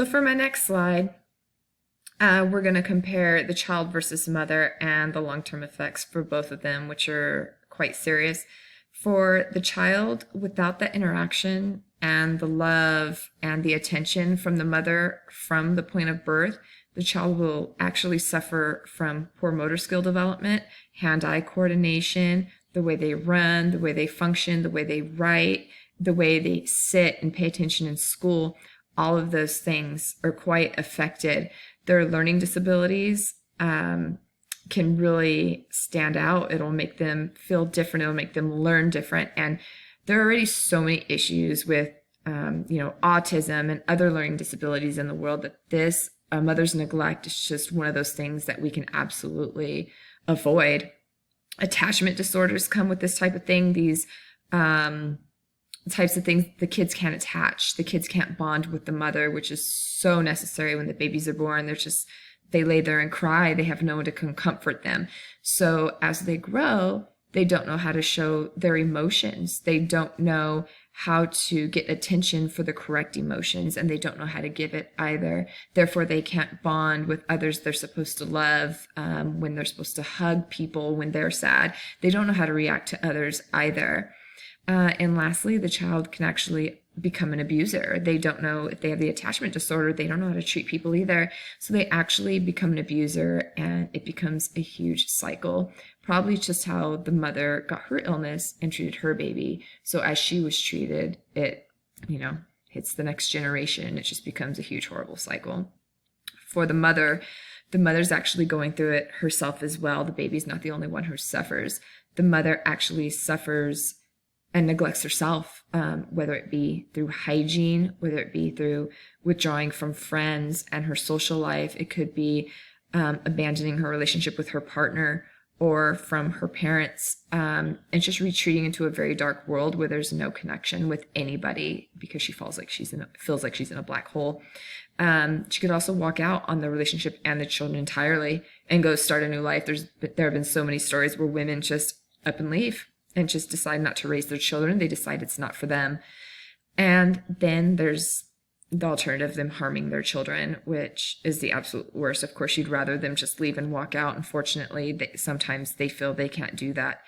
So for my next slide, we're going to compare the child versus mother and the long-term effects for both of them, which are quite serious. For the child, without that interaction and the love and the attention from the mother from the point of birth, the child will actually suffer from poor motor skill development, hand-eye coordination, the way they run, the way they function, the way they write, the way they sit and pay attention in school. All of those things are quite affected. Their learning disabilities can really stand out. It'll make them feel different. It'll make them learn different. And there are already so many issues with, autism and other learning disabilities in the world that this mother's neglect is just one of those things that we can absolutely avoid. Attachment disorders come with this type of thing. These types of things, the kids can't attach. The kids can't bond with the mother, which is so necessary when the babies are born. They lay there and cry. They have no one to comfort them. So as they grow, they don't know how to show their emotions. They don't know how to get attention for the correct emotions, and they don't know how to give it either. Therefore, they can't bond with others they're supposed to love when they're supposed to hug people when they're sad. They don't know how to react to others either. And lastly, the child can actually become an abuser. They don't know if they have the attachment disorder. They don't know how to treat people either. So they actually become an abuser, and it becomes a huge cycle. Probably just how the mother got her illness and treated her baby. So as she was treated, it, hits the next generation. It just becomes a huge, horrible cycle. For the mother's actually going through it herself as well. The baby's not the only one who suffers. The mother actually suffers and neglects herself, whether it be through hygiene, whether it be through withdrawing from friends and her social life. It could be abandoning her relationship with her partner or from her parents, and just retreating into a very dark world where there's no connection with anybody because she feels like she's in a black hole. She could also walk out on the relationship and the children entirely and go start a new life. There have been so many stories where women just up and leave and just decide not to raise their children. They decide it's not for them. And then there's the alternative, them harming their children, which is the absolute worst. Of course, you'd rather them just leave and walk out. Unfortunately, sometimes they feel they can't do that.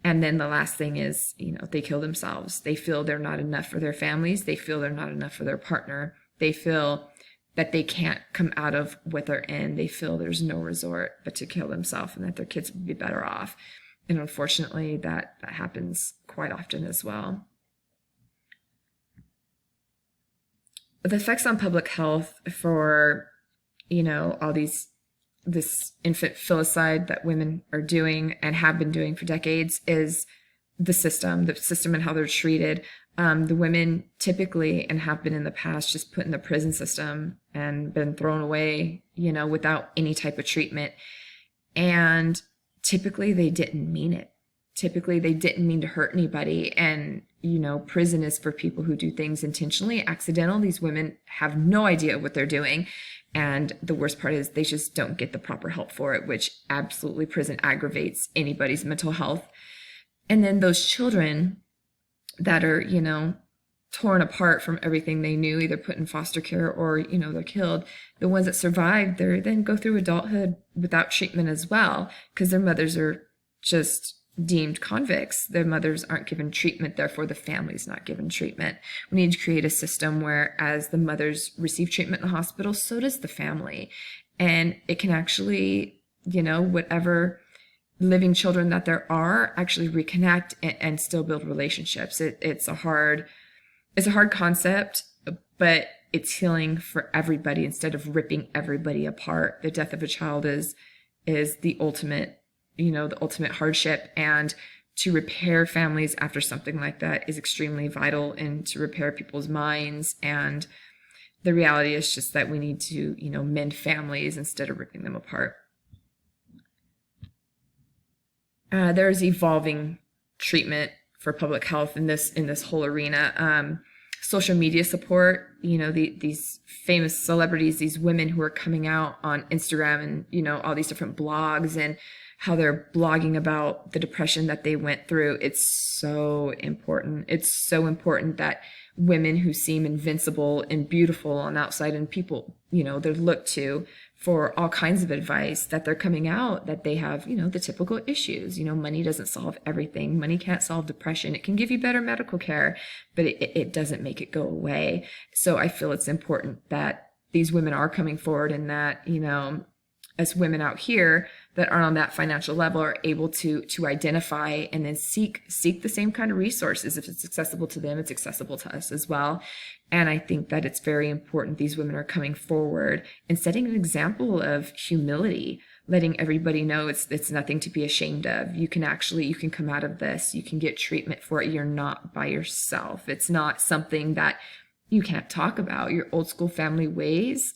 And then the last thing is, they kill themselves. They feel they're not enough for their families. They feel they're not enough for their partner. They feel that they can't come out of what they're in. They feel there's no resort but to kill themselves and that their kids would be better off. And unfortunately, that happens quite often as well. The effects on public health for, all this infant filicide that women are doing and have been doing for decades is the system and how they're treated. The women typically, and have been in the past, just put in the prison system and been thrown away, without any type of treatment. And typically they didn't mean it. Typically they didn't mean to hurt anybody. And, prison is for people who do things intentionally, accidental. These women have no idea what they're doing. And the worst part is they just don't get the proper help for it, which absolutely prison aggravates anybody's mental health. And then those children that are, torn apart from everything they knew, either put in foster care or, they're killed. The ones that survive, they then go through adulthood without treatment as well, because their mothers are just deemed convicts. Their mothers aren't given treatment, therefore the family's not given treatment. We need to create a system where as the mothers receive treatment in the hospital, so does the family. And it can actually, whatever living children that there are, actually reconnect and still build relationships. It's a hard concept, but it's healing for everybody instead of ripping everybody apart. The death of a child is the ultimate, the ultimate hardship. And to repair families after something like that is extremely vital, and to repair people's minds. And the reality is just that we need to, mend families instead of ripping them apart. There's evolving treatment for public health in this whole arena. Social media support, these famous celebrities, these women who are coming out on Instagram and, all these different blogs and how they're blogging about the depression that they went through. It's so important. It's so important that women who seem invincible and beautiful on the outside, and people, they're looked to for all kinds of advice, that they're coming out that they have, the typical issues. Money doesn't solve everything. Money can't solve depression. It can give you better medical care, but it doesn't make it go away. So I feel it's important that these women are coming forward, and that, as women out here that aren't on that financial level are able to identify and then seek the same kind of resources. If it's accessible to them, it's accessible to us as well. And I think that it's very important these women are coming forward and setting an example of humility, letting everybody know it's nothing to be ashamed of. You can come out of this. You can get treatment for it. You're not by yourself. It's not something that you can't talk about. Your old school family ways,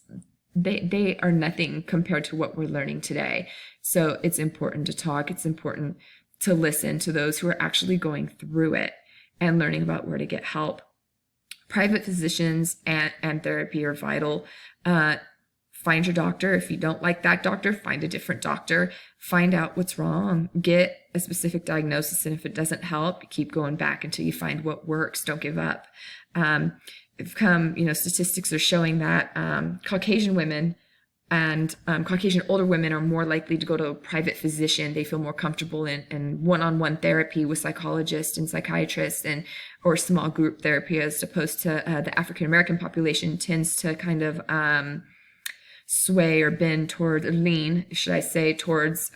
they are nothing compared to what we're learning today. So it's important to talk. It's important to listen to those who are actually going through it and learning about where to get help. Private physicians and therapy are vital. Find your doctor. If you don't like that doctor, find a different doctor. Find out what's wrong. Get a specific diagnosis. And if it doesn't help, keep going back until you find what works. Don't give up. Statistics are showing that Caucasian women and Caucasian older women are more likely to go to a private physician. They feel more comfortable in one-on-one therapy with psychologists and psychiatrists or small group therapy, as opposed to the African-American population tends to kind of sway or bend lean towards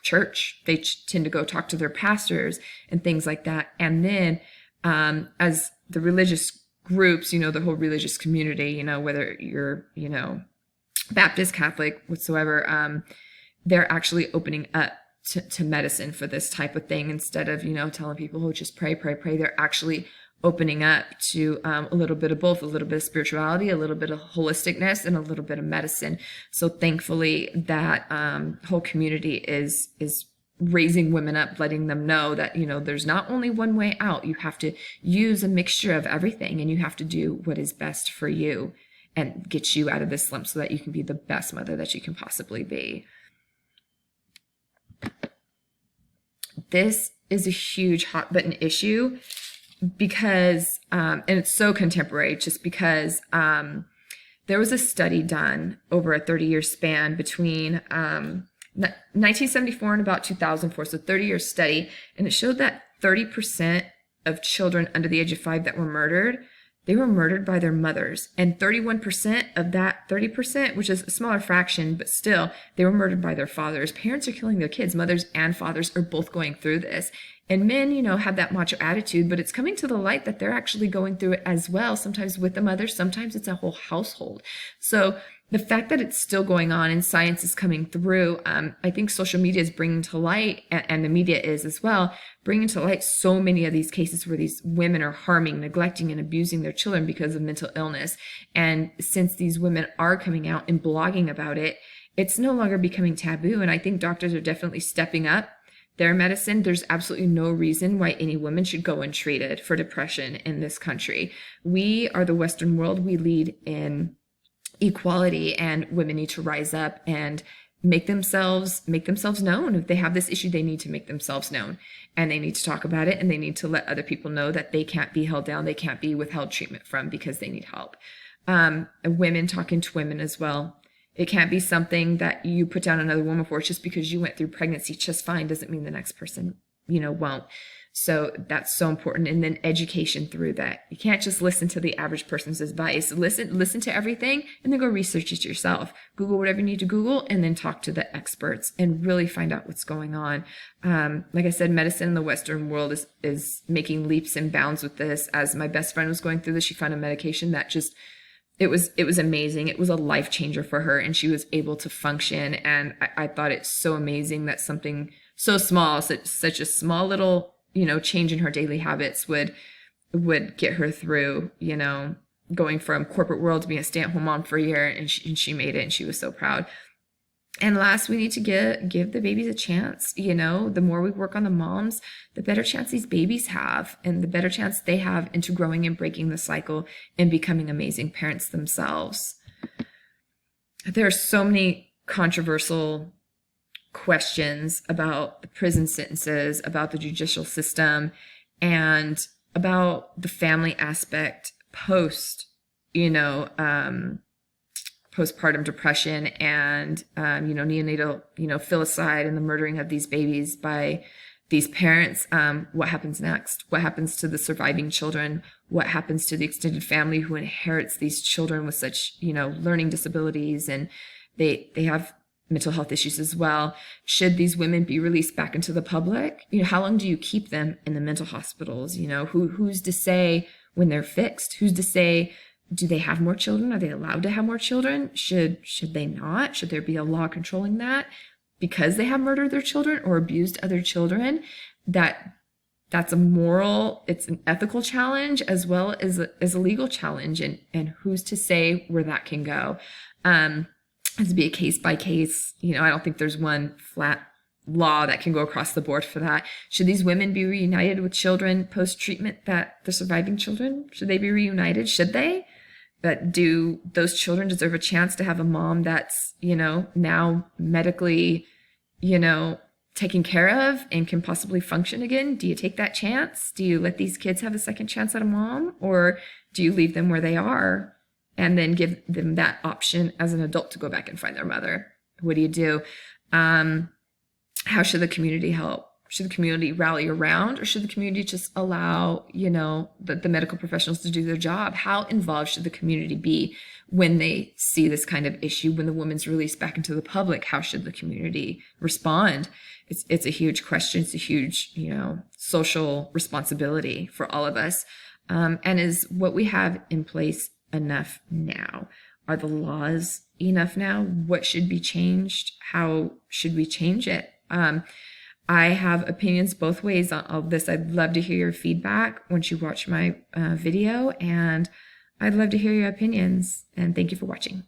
church. They tend to go talk to their pastors and things like that. And then as the religious groups, the whole religious community, whether you're, Baptist, Catholic, whatsoever, they're actually opening up to medicine for this type of thing instead of, telling people, just pray, pray, pray. They're actually opening up to a little bit of both, a little bit of spirituality, a little bit of holisticness, and a little bit of medicine. So thankfully that whole community is raising women up, letting them know that, there's not only one way out. You have to use a mixture of everything, and you have to do what is best for you and get you out of this slump so that you can be the best mother that you can possibly be. This is a huge hot button issue because, and it's so contemporary, just because there was a study done over a 30-year span between 1974 and about 2004, so 30-year study, and it showed that 30% of children under the age of 5 that were murdered, they were murdered by their mothers. And 31% of that 30%, which is a smaller fraction, but still, they were murdered by their fathers. Parents are killing their kids. Mothers and fathers are both going through this. And men, have that macho attitude, but it's coming to the light that they're actually going through it as well. Sometimes with the mother, sometimes it's a whole household. So the fact that it's still going on and science is coming through, I think social media is bringing to light, and the media is as well, bringing to light so many of these cases where these women are harming, neglecting, and abusing their children because of mental illness. And since these women are coming out and blogging about it, it's no longer becoming taboo. And I think doctors are definitely stepping up their medicine. There's absolutely no reason why any woman should go untreated for depression in this country. We are the Western world. We lead in equality, and women need to rise up and make themselves known. If they have this issue, they need to make themselves known, and they need to talk about it, and they need to let other people know that they can't be held down. They can't be withheld treatment from because they need help. Women talking to women as well. It can't be something that you put down another woman for. Just because you went through pregnancy just fine doesn't mean the next person, won't. So that's so important. And then education through that. You can't just listen to the average person's advice. Listen to everything and then go research it yourself. Google whatever you need to Google and then talk to the experts and really find out what's going on. Like I said, medicine in the Western world is making leaps and bounds with this. As my best friend was going through this, she found a medication that just, it was amazing. It was a life changer for her, and she was able to function. And I thought it's so amazing that something so small, such a small little, change in her daily habits would get her through, going from corporate world to being a stay-at-home mom for a year, and she made it, and she was so proud. And last, we need to give the babies a chance. The more we work on the moms, the better chance these babies have, and the better chance they have into growing and breaking the cycle and becoming amazing parents themselves. There are so many controversial questions about the prison sentences, about the judicial system, and about the family aspect post, you know, postpartum depression and, neonatal, filicide and the murdering of these babies by these parents. What happens next? What happens to the surviving children? What happens to the extended family who inherits these children with such, learning disabilities, and they have mental health issues as well? Should these women be released back into the public? How long do you keep them in the mental hospitals? Who's to say when they're fixed? Who's to say, do they have more children? Are they allowed to have more children? Should they not? Should there be a law controlling that because they have murdered their children or abused other children? That's a moral, it's an ethical challenge as well as a legal challenge. And who's to say where that can go? It has to be a case by case. I don't think there's one flat law that can go across the board for that. Should these women be reunited with children post-treatment, that the surviving children? Should they be reunited? Should they? But do those children deserve a chance to have a mom that's, now medically, taken care of and can possibly function again? Do you take that chance? Do you let these kids have a second chance at a mom? Or do you leave them where they are and then give them that option as an adult to go back and find their mother? What do you do? How should the community help? Should the community rally around, or should the community just allow, the medical professionals to do their job? How involved should the community be when they see this kind of issue? When the woman's released back into the public, how should the community respond? It's a huge question. It's a huge, social responsibility for all of us. And is what we have in place enough now? Are the laws enough now? What should be changed? How should we change it? I have opinions both ways on all this. I'd love to hear your feedback once you watch my video, and I'd love to hear your opinions. And thank you for watching.